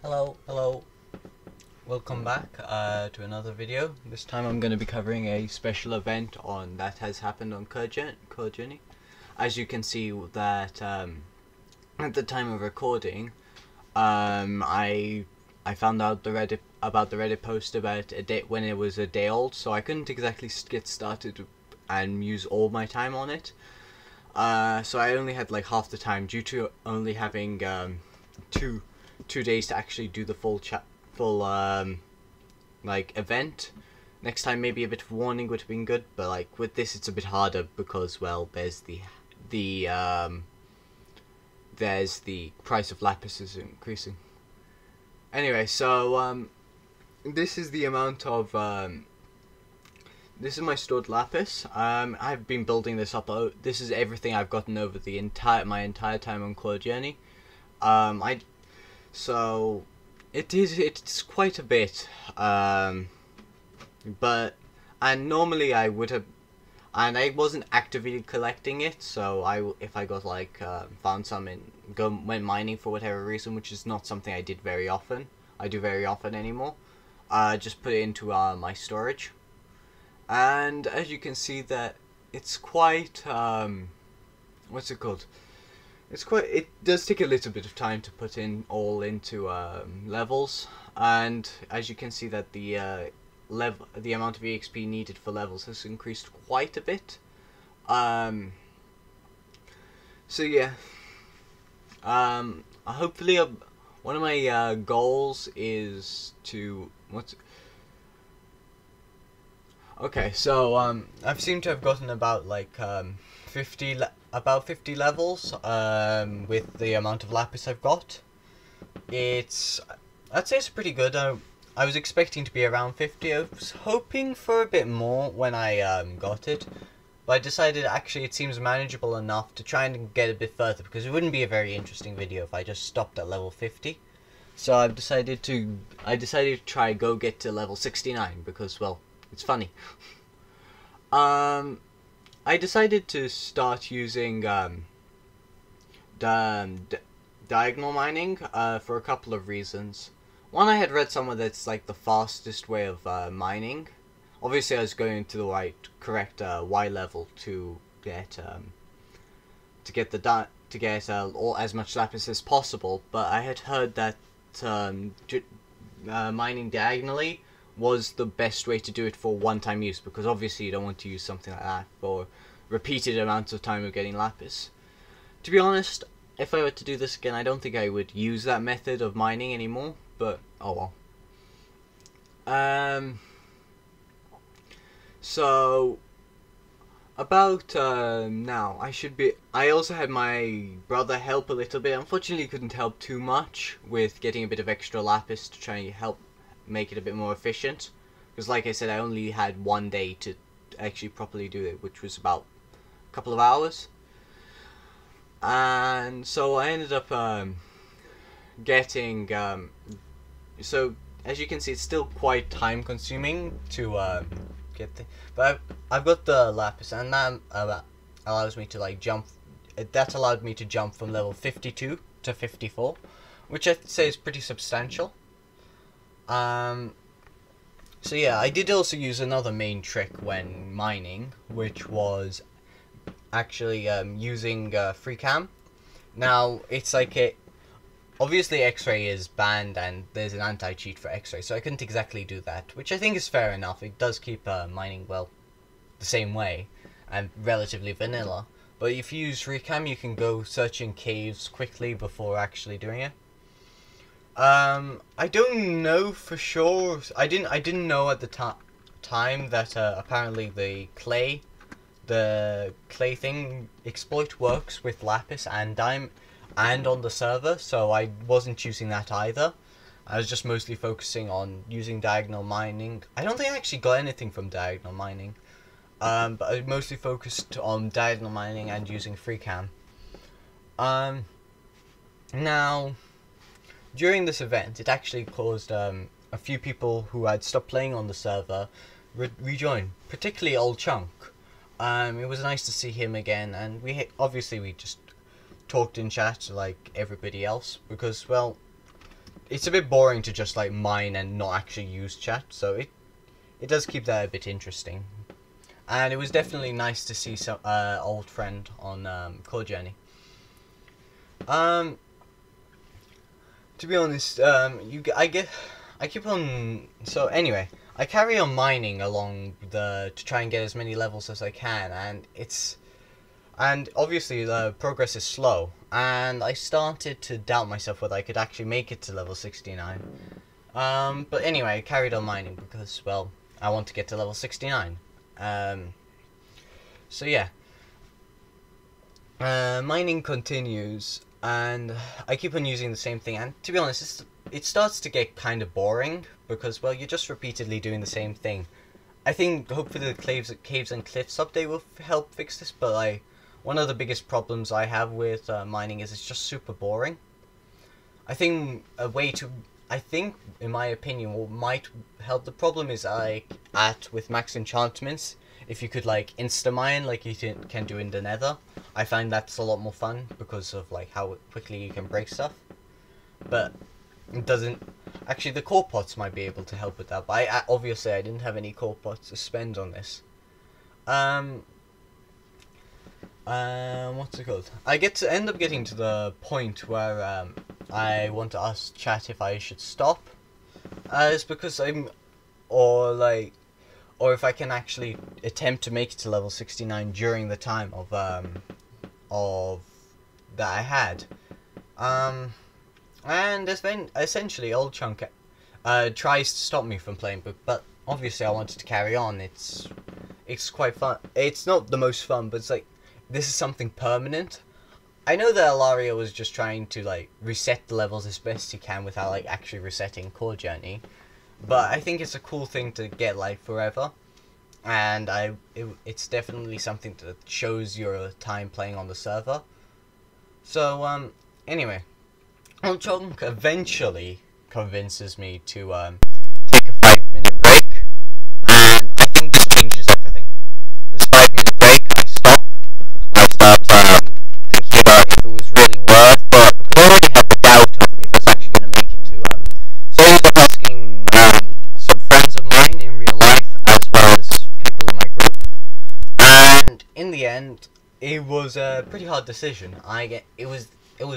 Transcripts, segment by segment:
Hello, welcome back to another video. This time I'm going to be covering a special event that has happened on Code Journey. As you can see that at the time of recording, I found out about the Reddit post about a day when it was a day old, so I couldn't exactly get started and use all my time on it. So I only had like half the time due to only having two days to actually do the full event. Next time maybe a bit of warning would have been good, but like with this it's a bit harder because well there's the price of lapis is increasing. Anyway, so this is the amount of this is my stored lapis. I've been building this up. This is everything I've gotten over my entire time on Code Journey. So it's quite a bit. But normally I would have, and I wasn't actively collecting it. So if I got like found some and went mining for whatever reason, which is not something I did very often. I do very often anymore. Just put it into my storage. And as you can see that it's quite what's it called? It does take a little bit of time to put into levels, and as you can see that the amount of EXP needed for levels has increased quite a bit. So yeah. Hopefully one of my goals is to Okay, so I've seemed to have gotten about like 50 levels with the amount of lapis I've got. I'd say it's pretty good. I was expecting to be around 50. I was hoping for a bit more when I got it, but I decided actually it seems manageable enough to try and get a bit further, because it wouldn't be a very interesting video if I just stopped at level 50. So I decided to try get to level 69 because well, it's funny. I decided to start using diagonal mining for a couple of reasons. One, I had read somewhere that's like the fastest way of mining. Obviously, I was going to the correct Y level to get as much lapis as possible. But I had heard that mining diagonally was the best way to do it for one-time use, because obviously you don't want to use something like that for repeated amounts of time of getting lapis. To be honest, if I were to do this again, I don't think I would use that method of mining anymore, but oh well. So about now, I also had my brother help a little bit. Unfortunately, he couldn't help too much with getting a bit of extra lapis to try and help make it a bit more efficient, because like I said, I only had one day to actually properly do it, which was about a couple of hours. And so I ended up getting so as you can see, it's still quite time consuming to but I've got the lapis, and that allows me to like jump. That allowed me to jump from level 52 to 54, which I'd say is pretty substantial. So yeah, I did also use another main trick when mining, which was actually using free cam. Now it's like obviously X-ray is banned and there's an anti-cheat for X-ray, so I couldn't exactly do that, which I think is fair enough. It does keep mining well the same way and relatively vanilla. But if you use free cam, you can go searching caves quickly before actually doing it. I don't know for sure. I didn't know at the time that apparently the clay thing exploit works with lapis and dime and on the server, so I wasn't choosing that either. I was just mostly focusing on using diagonal mining. I don't think I actually got anything from diagonal mining, but I mostly focused on diagonal mining and using free cam. Now, during this event, it actually caused a few people who had stopped playing on the server rejoin, particularly Old Chunk. It was nice to see him again, and we just talked in chat like everybody else, because well, it's a bit boring to just like mine and not actually use chat, so it does keep that a bit interesting. And it was definitely nice to see some old friend on Core Journey. To be honest, I keep on. So anyway, I carry on mining along to try and get as many levels as I can, and obviously the progress is slow. And I started to doubt myself whether I could actually make it to level 69. But anyway, I carried on mining because, well, I want to get to level 69. So yeah. Mining continues, and I keep on using the same thing, and to be honest, it starts to get kind of boring, because, well, you're just repeatedly doing the same thing. I think, hopefully, the Caves and Cliffs update will help fix this, but, one of the biggest problems I have with mining is it's just super boring. I think, in my opinion, what might help the problem is, with max enchantments, if you could, insta-mine like you can do in the Nether. I find that's a lot more fun because of how quickly you can break stuff. But it doesn't. Actually, the core pots might be able to help with that. But obviously I didn't have any core pots to spend on this. What's it called? I end up getting to the point where I want to ask chat if I should stop. It's because or if I can actually attempt to make it to level 69 during the time of that I had. And essentially Old Chunk tries to stop me from playing, but obviously I wanted to carry on. It's quite fun. It's not the most fun, but it's this is something permanent. I know that Alaria was just trying to reset the levels as best he can without actually resetting Core Journey. But I think it's a cool thing to get forever, and it's definitely something that shows your time playing on the server. So anyway, Old Chunk eventually convinces me to take a 5-minute break, and I think this changes everything. This 5-minute break, I start thinking about if it was really worth it, because I already had the doubt of if I was actually going to make it to so I ended up asking some friends of mine in real life, as well as people in my group, and in the end, it was a pretty hard decision. It was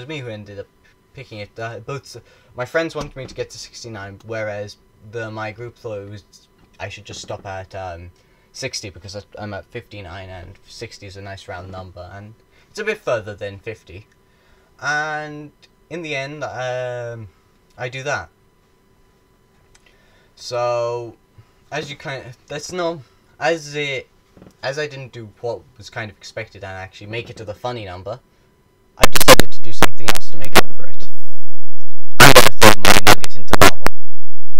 me who ended up picking it. Both my friends wanted me to get to 69, whereas my group thought I should just stop at 60 because I'm at 59, and 60 is a nice round number, and it's a bit further than 50. And in the end, I do that. So, as I didn't do what was kind of expected and actually make it to the funny number,